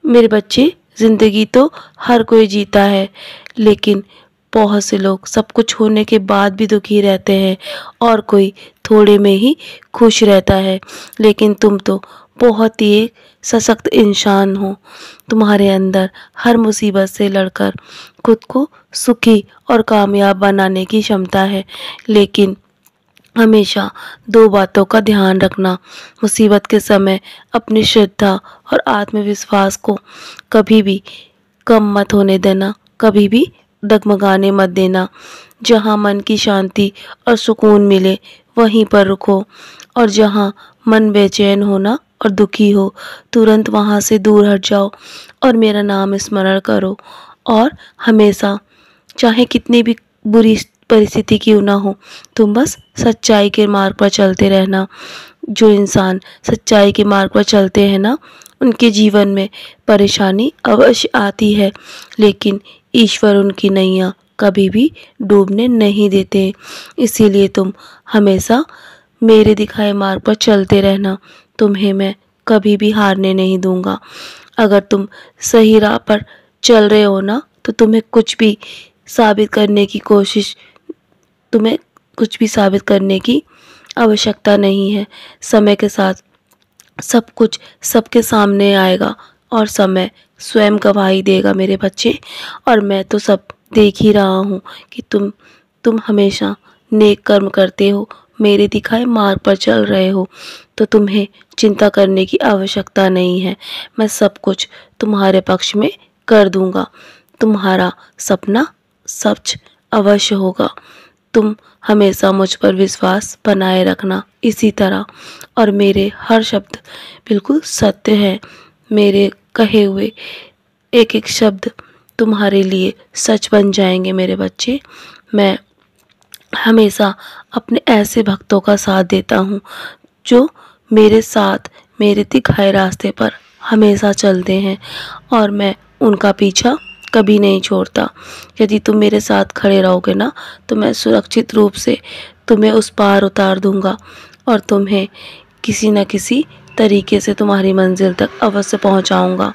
मेरे बच्चे, ज़िंदगी तो हर कोई जीता है, लेकिन बहुत से लोग सब कुछ होने के बाद भी दुखी रहते हैं और कोई थोड़े में ही खुश रहता है। लेकिन तुम तो बहुत ही एक सशक्त इंसान हो। तुम्हारे अंदर हर मुसीबत से लड़कर खुद को सुखी और कामयाब बनाने की क्षमता है। लेकिन हमेशा दो बातों का ध्यान रखना। मुसीबत के समय अपनी श्रद्धा और आत्मविश्वास को कभी भी कम मत होने देना, कभी भी डगमगाने मत देना। जहाँ मन की शांति और सुकून मिले वहीं पर रुको, और जहाँ मन बेचैन होना और दुखी हो तुरंत वहाँ से दूर हट जाओ और मेरा नाम स्मरण करो। और हमेशा, चाहे कितनी भी बुरी परिस्थिति क्यों ना हो, तुम बस सच्चाई के मार्ग पर चलते रहना। जो इंसान सच्चाई के मार्ग पर चलते हैं ना, उनके जीवन में परेशानी अवश्य आती है, लेकिन ईश्वर उनकी नैया कभी भी डूबने नहीं देते। इसीलिए तुम हमेशा मेरे दिखाए मार्ग पर चलते रहना। तुम्हें मैं कभी भी हारने नहीं दूंगा। अगर तुम सही राह पर चल रहे हो ना, तो तुम्हें कुछ भी साबित करने की आवश्यकता नहीं है। समय के साथ सब कुछ सबके सामने आएगा और समय स्वयं गवाही देगा मेरे बच्चे। और मैं तो सब देख ही रहा हूँ कि तुम हमेशा नेक कर्म करते हो, मेरे दिखाए मार्ग पर चल रहे हो, तो तुम्हें चिंता करने की आवश्यकता नहीं है। मैं सब कुछ तुम्हारे पक्ष में कर दूंगा। तुम्हारा सपना सच अवश्य होगा। तुम हमेशा मुझ पर विश्वास बनाए रखना इसी तरह, और मेरे हर शब्द बिल्कुल सत्य है। मेरे कहे हुए एक एक शब्द तुम्हारे लिए सच बन जाएंगे मेरे बच्चे। मैं हमेशा अपने ऐसे भक्तों का साथ देता हूँ जो मेरे साथ मेरे दिखाए रास्ते पर हमेशा चलते हैं, और मैं उनका पीछा कभी नहीं छोड़ता। यदि तुम मेरे साथ खड़े रहोगे ना, तो मैं सुरक्षित रूप से तुम्हें उस पार उतार दूंगा और तुम्हें किसी न किसी तरीके से तुम्हारी मंजिल तक अवश्य पहुंचाऊंगा।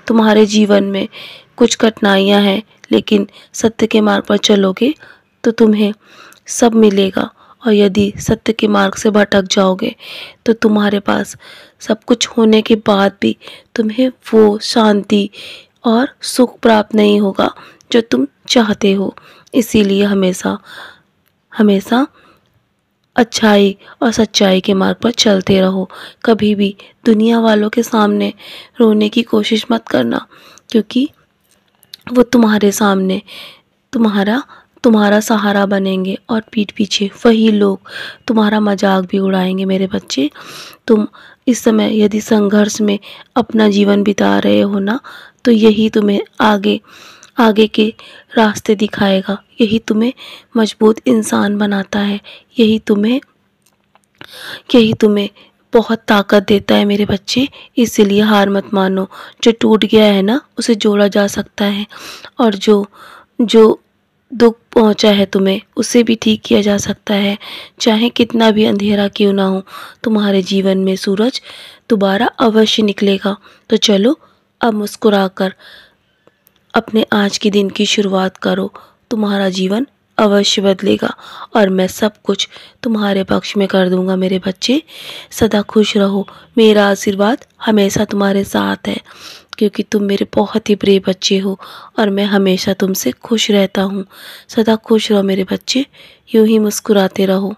तुम्हारे जीवन में कुछ कठिनाइयां हैं, लेकिन सत्य के मार्ग पर चलोगे तो तुम्हें सब मिलेगा। और यदि सत्य के मार्ग से भटक जाओगे तो तुम्हारे पास सब कुछ होने के बाद भी तुम्हें वो शांति और सुख प्राप्त नहीं होगा जो तुम चाहते हो। इसीलिए हमेशा हमेशा अच्छाई और सच्चाई के मार्ग पर चलते रहो। कभी भी दुनिया वालों के सामने रोने की कोशिश मत करना, क्योंकि वो तुम्हारे सामने तुम्हारा सहारा बनेंगे और पीठ पीछे वही लोग तुम्हारा मजाक भी उड़ाएंगे मेरे बच्चे। तुम इस समय यदि संघर्ष में अपना जीवन बिता रहे हो ना, तो यही तुम्हें आगे के रास्ते दिखाएगा, यही तुम्हें मजबूत इंसान बनाता है, यही तुम्हें बहुत ताकत देता है मेरे बच्चे। इसीलिए हार मत मानो। जो टूट गया है ना, उसे जोड़ा जा सकता है, और जो दुख पहुंचा है तुम्हें, उसे भी ठीक किया जा सकता है। चाहे कितना भी अंधेरा क्यों ना हो, तुम्हारे जीवन में सूरज दोबारा अवश्य निकलेगा। तो चलो, अब मुस्कुराकर अपने आज के दिन की शुरुआत करो। तुम्हारा जीवन अवश्य बदलेगा और मैं सब कुछ तुम्हारे पक्ष में कर दूंगा मेरे बच्चे। सदा खुश रहो। मेरा आशीर्वाद हमेशा तुम्हारे साथ है, क्योंकि तुम मेरे बहुत ही प्रिय बच्चे हो और मैं हमेशा तुमसे खुश रहता हूँ। सदा खुश रहो मेरे बच्चे, यूं ही मुस्कुराते रहो।